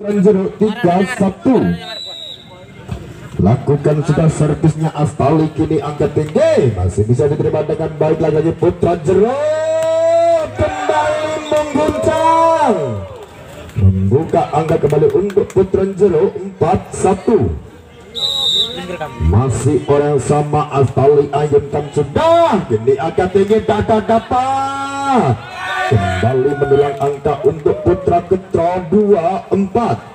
Jeruk 3-1. Lakukan sudah servisnya Astali, kini angkat tinggi, masih bisa diterima dengan baik lagi Putra Jeruk, kembali mengguncang, membuka angka kembali untuk Putra Jeruk 4-1. Masih orang sama Astali, ayunkan sudah, kini angkat tinggi, dapat kembali mendulang angka untuk Putra Ketro 2-4.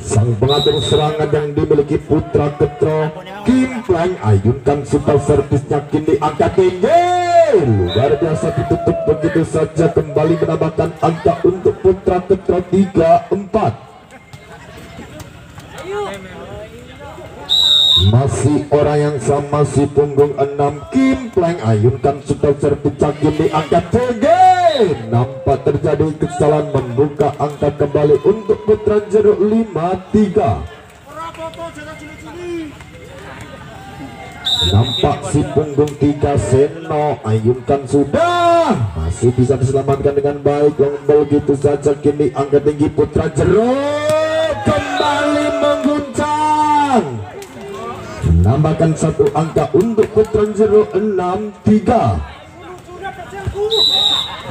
Sang pengatur serangan yang dimiliki Putra Ketro, Kimpleng, ayunkan super servisnya, kini angka tinggi, luar biasa, ditutup begitu saja, kembali menambahkan angka untuk Putra Ketro 3-4. Masih orang yang sama, si punggung 6, Kimpleng, ayunkan super servis, kini angka tinggi, nampak terjadi kesalahan, membuka angka kembali untuk Putra Jeruk 5-3. Nampak si punggung 3, Seno, ayunkan sudah, masih bisa diselamatkan dengan baik, begitu saja, kini angka tinggi Putra Jeruk kembali mengguncang, menambahkan satu angka untuk Putra Jeruk 6-3.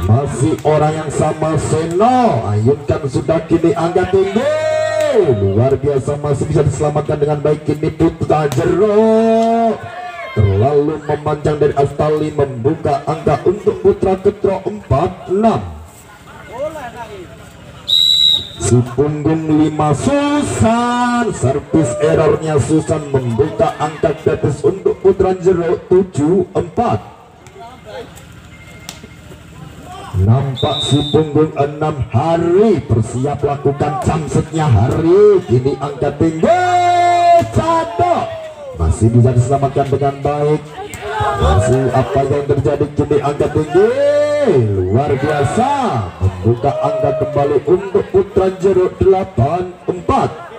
Masih orang yang sama, Seno, ayunkan sudah, kini angka tinggi, luar biasa, masih bisa diselamatkan dengan baik, kini Putra Jeruk terlalu memanjang dari Astali, membuka angka untuk Putra Ketro 4-6. Si punggung 5, Susan, servis errornya Susan, membuka angka gratis untuk Putra Jeruk 7-4. Nampak si punggung 6, Hari, bersiap lakukan jamsetnya Hari, kini angka tinggi, Cadok, masih bisa diselamatkan dengan baik. Masih apa yang terjadi, kini angka tinggi, luar biasa, membuka angka kembali untuk Putra Jeruk 8-4.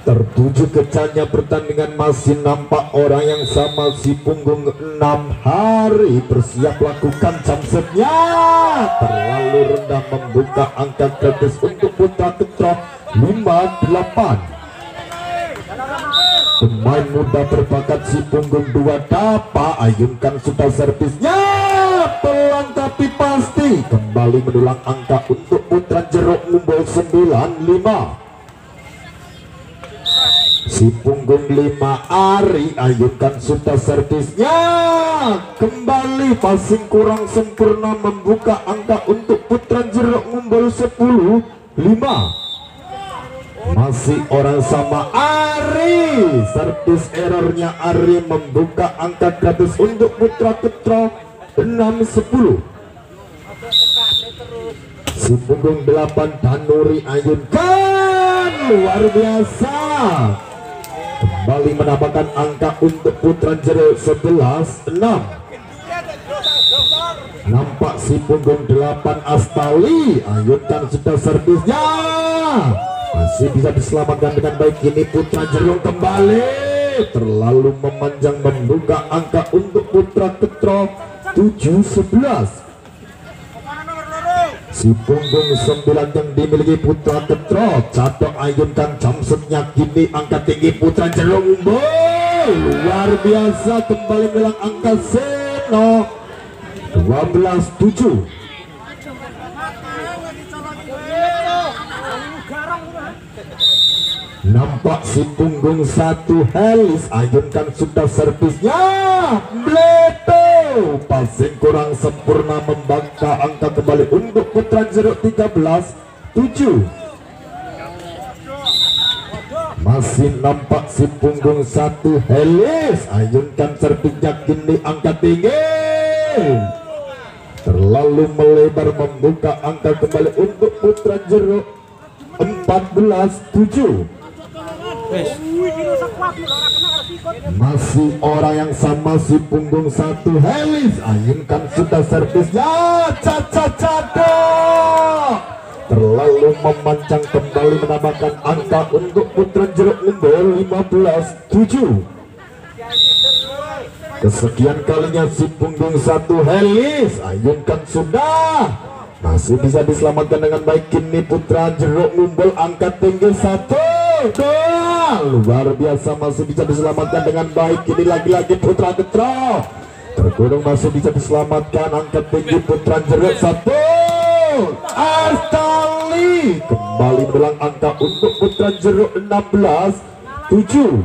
Tertuju kecanya pertandingan, masih nampak orang yang sama, si punggung 6, Hari, bersiap lakukan jamsetnya, terlalu rendah, membuka angka gratis untuk Putra Ketro 5-8. Pemain muda berbakat, si punggung 2, Dapa, ayunkan sudah servisnya, pelan tapi pasti, kembali mendulang angka untuk Putra Jeruk unggul 9-5. Si punggung 5, Ari, ayunkan sudah servisnya, kembali passing kurang sempurna, membuka angka untuk Putra Jeruk unggul 10-5. Masih orang sama, Ari, servis errornya Ari, membuka angka gratis untuk Putra Ketro 6-10. Si punggung 8, Danuri, ayunkan, luar biasa, kembali menambahkan angka untuk Putra Jeruk 11-6. Nampak si punggung 8, Astali, ayunkan sudah servisnya, masih bisa diselamatkan dengan baik, kini Putra Jeruk kembali terlalu memanjang, membuka angka untuk Putra Ketro 7-11. Si punggung 9 yang dimiliki Putra Ketro, Cadok, ayunkan jamsetnya, kini angka tinggi Putra Jeruk unggul, luar biasa, kembali bilang angka Seno 12-7. Nampak si punggung 1, Helis, ayunkan sudah servisnya, Bleto, passing kurang sempurna, membangka angka kembali untuk Putra Jeruk 13-7. Masih nampak si punggung 1, Helis, ayunkan servisnya, kini angkat tinggi, terlalu melebar, membuka angka kembali untuk putra jeruk 14-7. Masih orang yang sama, si punggung 1 Helis ayunkan sudah servisnya, caca-caca terlalu memanjang, kembali menambahkan angka untuk putra jeruk unggul 15-7. Kesekian kalinya si punggung 1 Helis ayunkan sudah, masih bisa diselamatkan dengan baik. Kini putra jeruk unggul angkat tinggi 1-2, luar biasa, masih bisa diselamatkan dengan baik. Kini lagi-lagi putra getro terkurung, masih bisa diselamatkan, angkat tinggi putra jeruk 1. Astali kembali berulang angka untuk putra jeruk 16-7.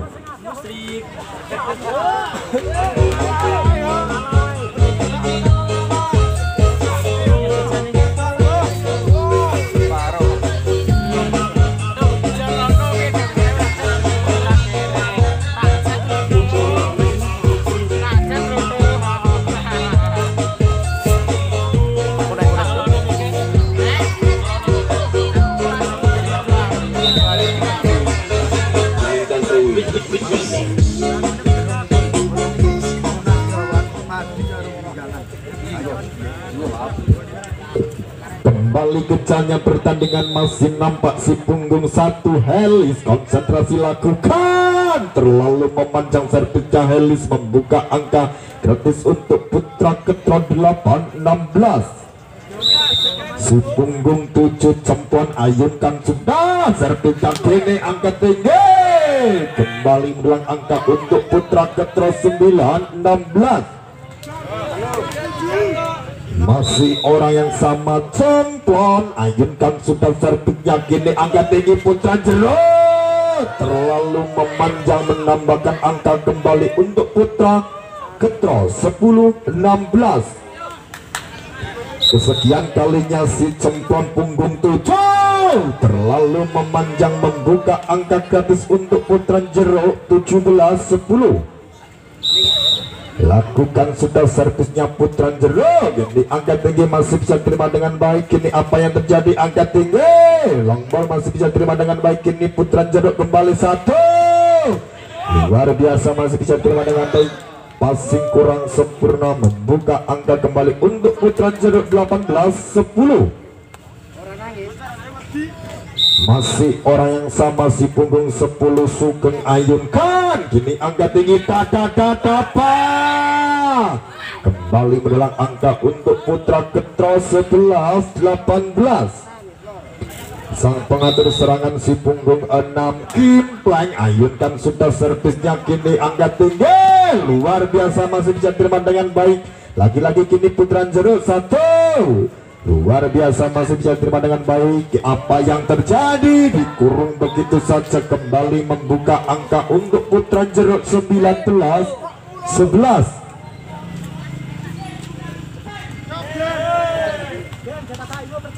Kembali kecanya pertandingan, masih nampak si punggung 1 Helis konsentrasi lakukan, terlalu memanjang servisnya. Helis membuka angka gratis untuk putra ketron 8-16. Si punggung 7 Cempuan ayunkan sudah, servisnya kini angka tinggi, kembali mendulang angka untuk putra ketron 9-16. Masih orang yang sama, Cemplon ayunkan sudah servisnya, kini angka tinggi putra jeruk terlalu memanjang, menambahkan angka kembali untuk putra ketro 10-16. Kesekian kalinya si Cemplon punggung 7 terlalu memanjang, membuka angka gratis untuk putra jeruk 17-10. Lakukan sudah servisnya putra jeruk, ini angka tinggi, masih bisa terima dengan baik. Kini apa yang terjadi, angka tinggi long ball masih bisa terima dengan baik. Kini putra jeruk kembali 1, luar biasa, masih bisa terima dengan baik. Passing kurang sempurna, membuka angka kembali untuk putra jeruk 18-10. Masih orang yang sama, si punggung 10 Sugeng ayunkan, kini angka tinggi kembali mendulang angka untuk putra ketro 11-18. Sang pengatur serangan si punggung 6 Kimpleng ayunkan sudah servisnya, kini angka tinggi, luar biasa, masih bisa terima dengan baik. Lagi-lagi kini putra jeruk 1, luar biasa, masih bisa terima dengan baik. Apa yang terjadi, dikurung begitu saja, kembali membuka angka untuk putra jeruk 19-11.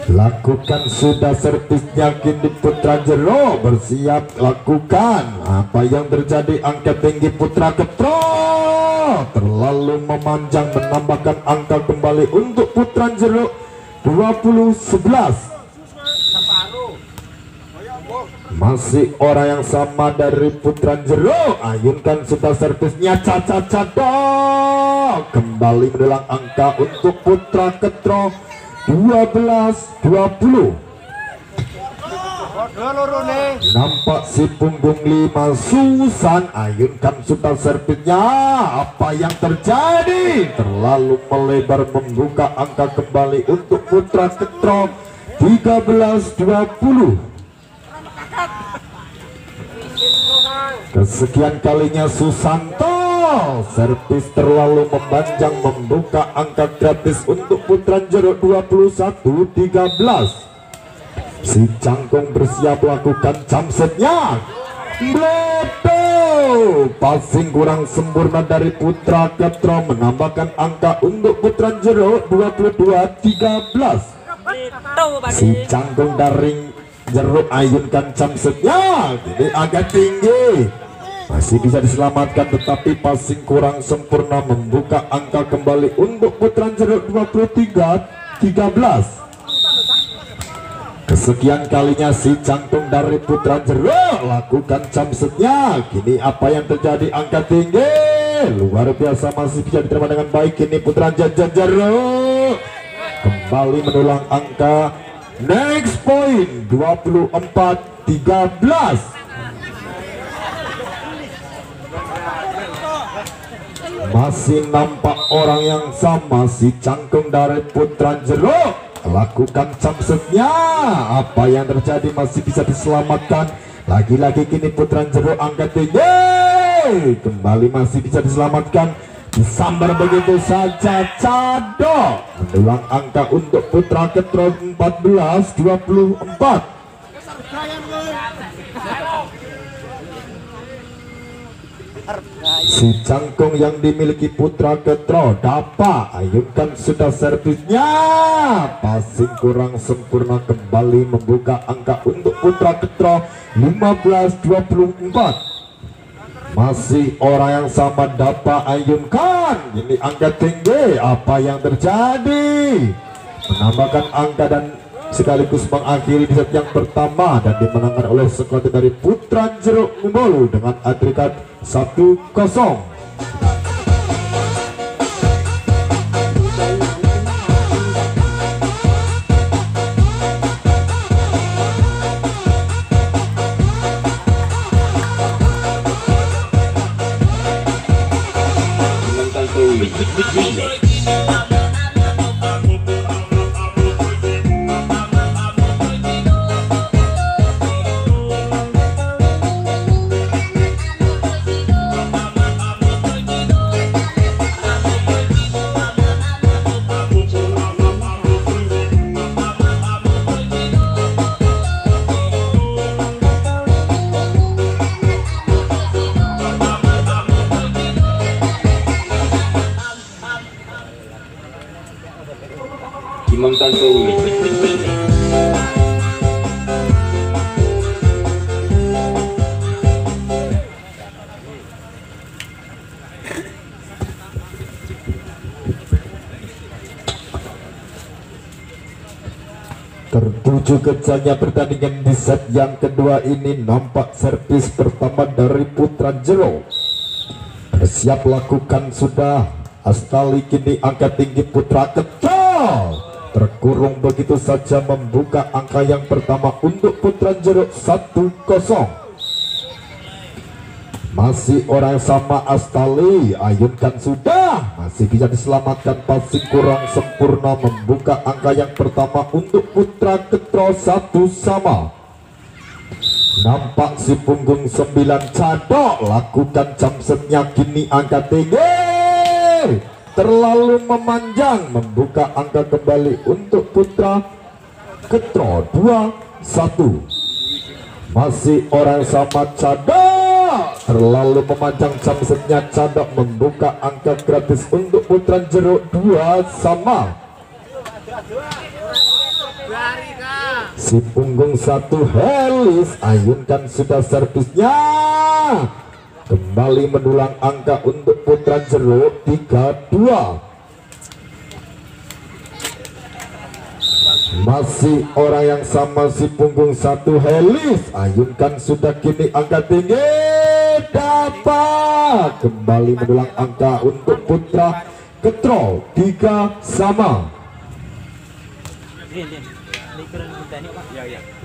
Lakukan sudah servisnya, kini putra jeruk bersiap lakukan. Apa yang terjadi, angka tinggi putra ketro terlalu memanjang, menambahkan angka kembali untuk putra jeruk 20-11. Masih orang yang sama dari putra jeruk ayunkan sudah servisnya, caca-caca kembali mendulang angka untuk putra ketro 12-20. Nampak si punggung 5 Susan ayunkan sudah servisnya. Apa yang terjadi, terlalu melebar, membuka angka kembali untuk putra ketro 13-20. Kesekian kalinya Susanto servis terlalu memanjang, membuka angka gratis untuk putra jeruk 21-13. Si Cangkung bersiap lakukan jamsetnya. Bledo, passing kurang sempurna dari putra ketro, menambahkan angka untuk putra jeruk 22-13. Si Cangkung dari jeruk ayunkan jamsetnya, ini agak tinggi, Masih bisa diselamatkan, tetapi passing kurang sempurna, membuka angka kembali untuk Putra Jeruk 23-13. Kesekian kalinya si jantung dari Putra Jeruk lakukan jumpsetnya. Kini apa yang terjadi? Angka tinggi luar biasa, masih bisa diterima dengan baik. Kini Putra Jeruk kembali mendulang angka. Next point 24-13. Masih nampak orang yang sama, si cangkung dari Putra Jeruk lakukan jumpsetnya. Apa yang terjadi? Masih bisa diselamatkan. Lagi-lagi kini Putra Jeruk angkat tinggi, kembali masih bisa diselamatkan. Disambar begitu saja, Cado mendulang angka untuk Putra Ketro 14-24. Si cangkung yang dimiliki Putra Ketro dapat ayunkan sudah servisnya. Passing kurang sempurna, kembali membuka angka untuk Putra Ketro 15-24. Masih orang yang sama dapat ayunkan. Ini angka tinggi. Apa yang terjadi? Menambahkan angka dan sekaligus mengakhiri di set yang pertama dan dimenangkan oleh skuad dari Putra Jeruk Bolu dengan agregat 1-0. Tertuju kejalnya pertandingan di set yang kedua ini. Nampak servis pertama dari Putra Jeruk. Bersiap lakukan sudah. Astali kini angkat tinggi Putra Ketro terkurung begitu saja, membuka angka yang pertama untuk Putra Jeruk 1-0. Masih orang sama Astali, ayunkan sudah, masih bisa diselamatkan. Passing kurang sempurna, membuka angka yang pertama untuk Putra Ketro 1-1. Nampak si punggung 9 Cadok lakukan jumpsetnya. Kini angka tinggi terlalu memanjang, membuka angka kembali untuk Putra Ketro 2-1. Masih orang sama Cadok, terlalu memanjang jumpsetnya. Cadok membuka angka gratis untuk Putra Jeruk 2-2. Si punggung 1 Helis ayunkan sudah servisnya, kembali mendulang angka untuk Putra Jeruk 3-2. Masih orang yang sama, si punggung 1 Helis ayunkan sudah, kini angka tinggi dapat, kembali mendulang angka untuk Putra Ketro 3-3.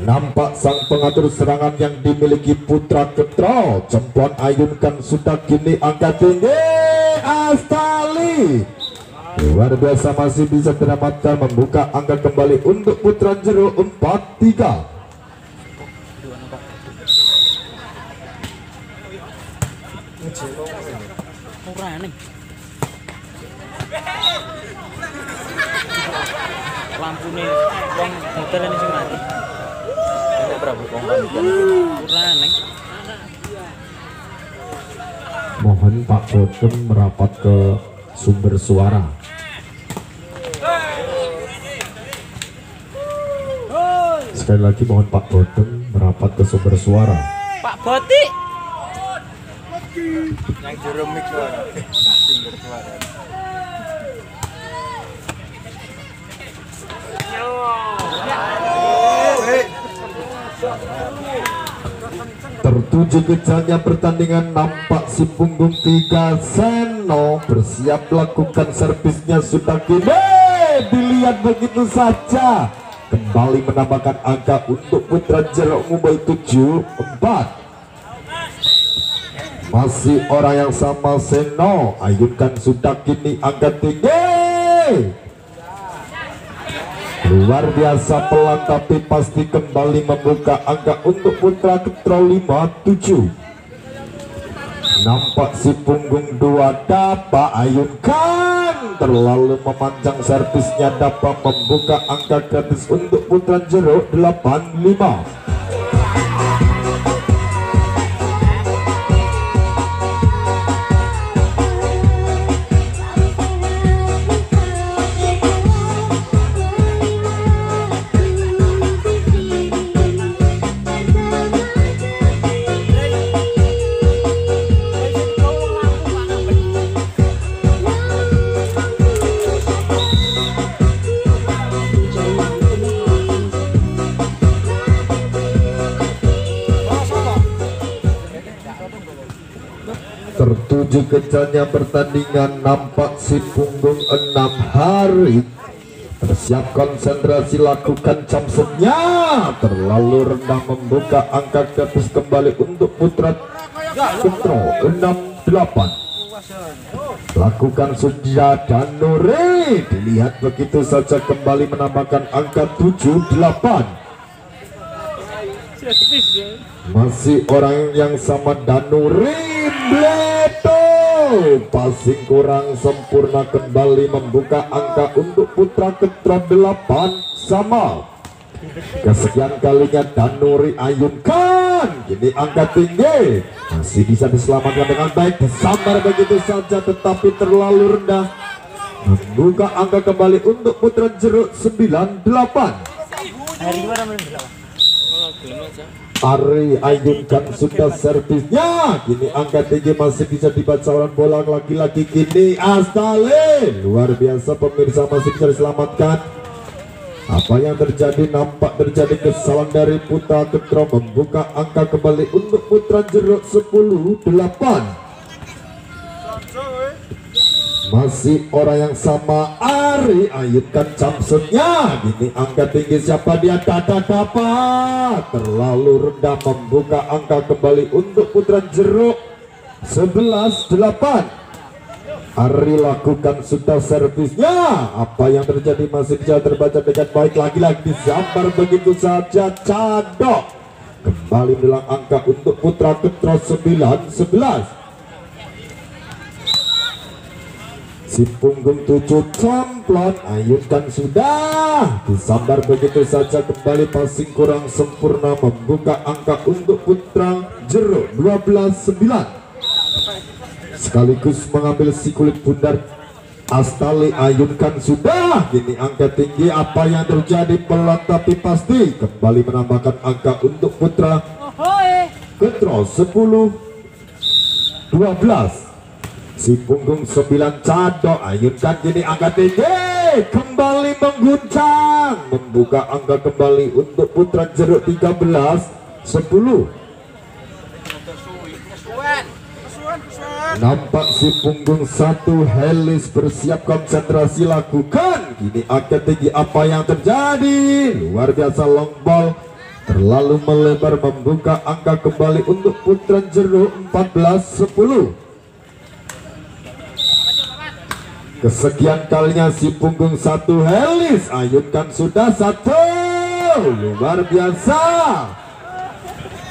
Nampak sang pengatur serangan yang dimiliki Putra Ketro, jempuan ayunkan sudah, kini angka tinggi Astali luar biasa, masih bisa didapatkan, membuka angka kembali untuk Putra Jeruk 4-3. Lampu nih, bang muter ini sih mati. Ada berapa kongkong kurang neng. Mohon Pak Bodem merapat ke sumber suara. Sekali lagi mohon Pak Bodem merapat ke sumber suara. Pak Boti. Yang juru mix suara. Sumber suara. Tertuju ke jalannya pertandingan, nampak si punggung 3 Seno bersiap melakukan servisnya. Sudah kini dilihat begitu saja, kembali menambahkan angka untuk putra Jeruk Mumbai 7-4. Masih orang yang sama, Seno ayunkan sudah kini angka tinggi. Luar biasa pelan tapi pasti kembali membuka angka untuk putra Ketro 5-7. Nampak si punggung 2 dapat ayunkan, terlalu memanjang servisnya, dapat membuka angka gratis untuk putra Jeruk 8-5. Tertuju ke jalannya pertandingan, nampak si punggung 6 hari bersiap konsentrasi, lakukan jump setnya, terlalu rendah, membuka angka gratis kembali untuk putra Ketro 6-8. Lakukan sudah Danuri, dilihat begitu saja, kembali menambahkan angka 7-8. Masih orang yang sama, Danuri Bledo, passing kurang sempurna, kembali membuka angka untuk putra Ketro 8 sama. Kesekian kalinya Danuri ayunkan, kini angka tinggi, masih bisa diselamatkan dengan baik, disambar begitu saja tetapi terlalu rendah, membuka angka kembali untuk putra Jeruk 9-8. Ari ayunkan sudah servisnya, kini angka tinggi, masih bisa dibaca orang bola lagi-lagi, kini Astale, luar biasa pemirsa, masih bisa diselamatkan. Apa yang terjadi? Nampak terjadi kesalahan dari putra Ketro, membuka angka kembali untuk putra Jeruk 10-8. Masih orang yang sama, Ari ayunkan jumpshotnya, kini angka tinggi, siapa dia? Dapat, terlalu rendah, membuka angka kembali untuk putra Jeruk 11-8. Ari lakukan sudah servisnya, apa yang terjadi? Masih bisa terbaca dengan baik, lagi-lagi disambar begitu saja, Cadok kembali bilang angka untuk putra Ketro 9-11. Si punggung 7 Camplon ayunkan sudah, disambar begitu saja, kembali passing kurang sempurna, membuka angka untuk putra Jeruk 12-9. Sekaligus mengambil si kulit bundar, Astali ayunkan sudah, kini angka tinggi, apa yang terjadi? Pelan tapi pasti, kembali menambahkan angka untuk putra Ketro 10-12. Si punggung 9 Cadok ayunkan, kini angka tinggi, kembali mengguncang, membuka angka kembali untuk putra Jeruk 13-10. Nampak si punggung 1 Helis bersiap konsentrasi, lakukan, kini angka tinggi, apa yang terjadi? Luar biasa, long ball terlalu melebar, membuka angka kembali untuk putra Jeruk 14-10. Kesekian kalinya si punggung 1 Helis ayunkan sudah 1, luar biasa,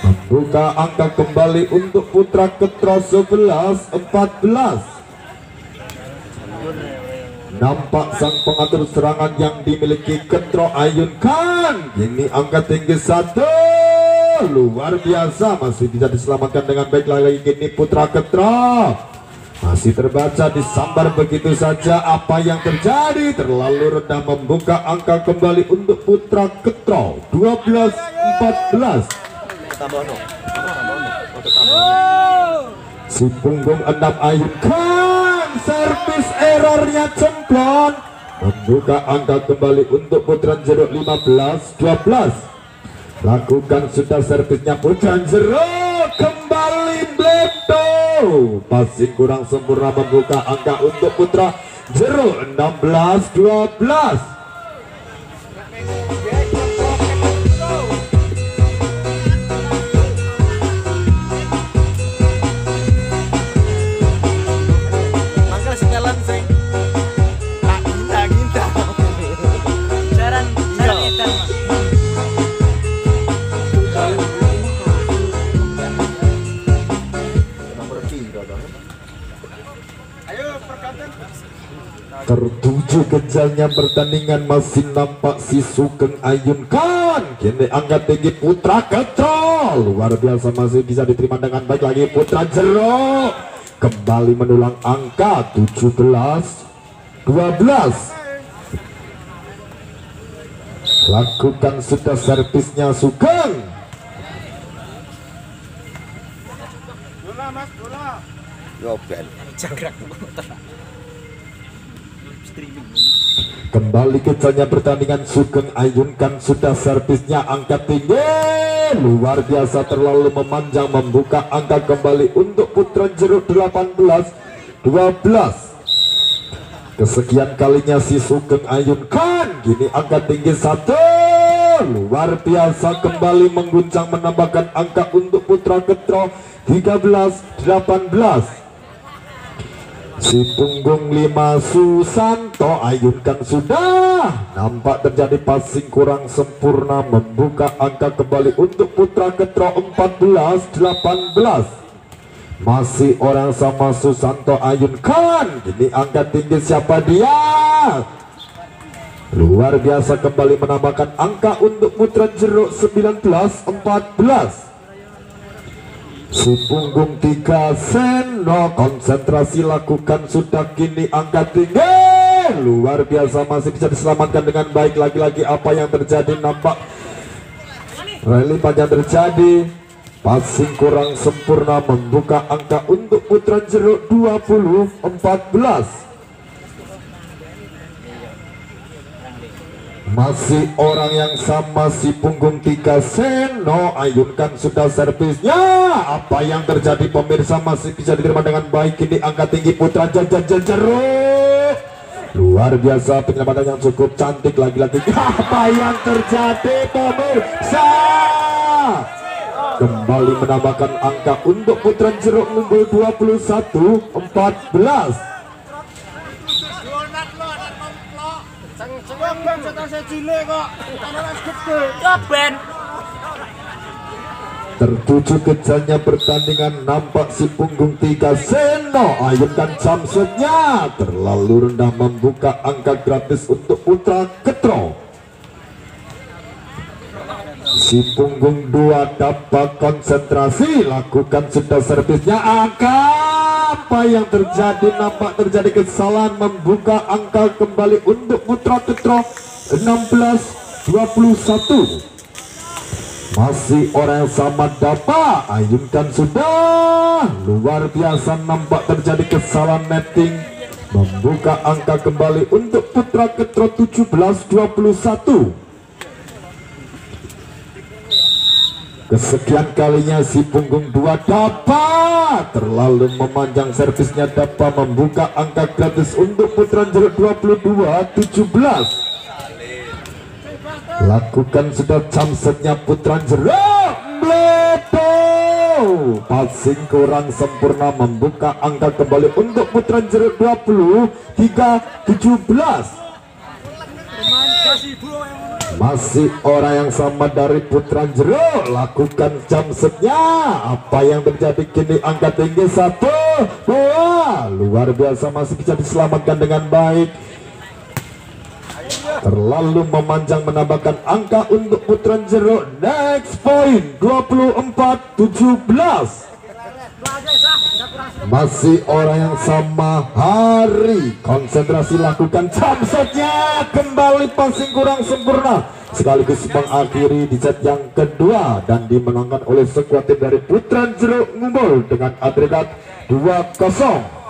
membuka angka kembali untuk putra Ketro 11-14. Nampak sang pengatur serangan yang dimiliki Ketro ayunkan, kini angka tinggi 1, luar biasa, masih bisa diselamatkan dengan baik, lagi kini putra Ketro masih terbaca, disambar begitu saja, apa yang terjadi? Terlalu rendah, membuka angka kembali untuk putra Ketro 12-14. Si punggung 6 ayunkan, servis errornya cemplon, membuka angka kembali untuk putaran jeruk 15-12. Lakukan sudah servisnya putaran jeruk, kembali Bledo, passing kurang sempurna, membuka angka untuk putra jeruk 16-12. Tertuju kejalnya pertandingan, masih nampak si Sugeng ayunkan, kini angkat tinggi putra Ketro, luar biasa, masih bisa diterima dengan baik lagi putra jeruk, kembali mendulang angka 17-12. Lakukan sudah servisnya Sugeng. Bola mas, bola. Yoben. Jagrak. Kembali kejalnya pertandingan, Sugeng ayunkan sudah servisnya angkat tinggi, luar biasa, terlalu memanjang, membuka angka kembali untuk putra jeruk 18-12. Kesekian kalinya si Sugeng ayunkan, kini angkat tinggi 1, luar biasa, kembali mengguncang, menambahkan angka untuk putra Ketro 13-18. Si punggung 5 Susanto ayunkan sudah, nampak terjadi passing kurang sempurna, membuka angka kembali untuk putra Ketro 14-18. Masih orang sama Susanto ayunkan, ini angka tinggi, siapa dia? Luar biasa, kembali menambahkan angka untuk putra jeruk 19-14. Si punggung 3 Seno konsentrasi, lakukan sudah, kini angkat tinggi, luar biasa, masih bisa diselamatkan dengan baik. Lagi-lagi apa yang terjadi, nampak rally panjang terjadi, passing kurang sempurna, membuka angka untuk putra jeruk 20-14. Masih orang yang sama, si punggung 3 Seno ayunkan sudah servisnya. Apa yang terjadi pemirsa, masih bisa diterima dengan baik, ini angkat tinggi putra jeruk, luar biasa, penyelamatan yang cukup cantik. Lagi-lagi apa yang terjadi pemirsa, kembali menambahkan angka untuk putra jeruk unggul 21-14. Tertuju kejalnya pertandingan, nampak si punggung 3 Seno ayunkan jumpshotnya terlalu rendah, membuka angka gratis untuk putra Ketro. Si punggung 2 dapat konsentrasi, lakukan sudah servisnya, angka apa yang terjadi, nampak terjadi kesalahan, membuka angka kembali untuk putra Ketro 16-21. Masih orang yang sama dapat ayunkan sudah, luar biasa, nampak terjadi kesalahan netting, membuka angka kembali untuk putra Ketro 17-21. Kesekian kalinya si punggung 2 dapat, terlalu memanjang servisnya, dapat membuka angka gratis untuk putra jeruk 22-17. Lakukan sudah jumpsetnya putra jeruk, Bledo, passing kurang sempurna, membuka angka kembali untuk putra jeruk 23-17. Masih orang yang sama dari putra jeruk, lakukan jumpsetnya, apa yang terjadi, kini angka tinggi 1-2, luar biasa, masih bisa diselamatkan dengan baik. Terlalu memanjang, menambahkan angka untuk putra jeruk, next point 24-17. Masih orang yang sama, Hari konsentrasi, lakukan jumpshotnya, kembali passing kurang sempurna, sekaligus mengakhiri di set yang kedua dan dimenangkan oleh skuad tim dari putra jeruk Ngumbul dengan agregat 2-0.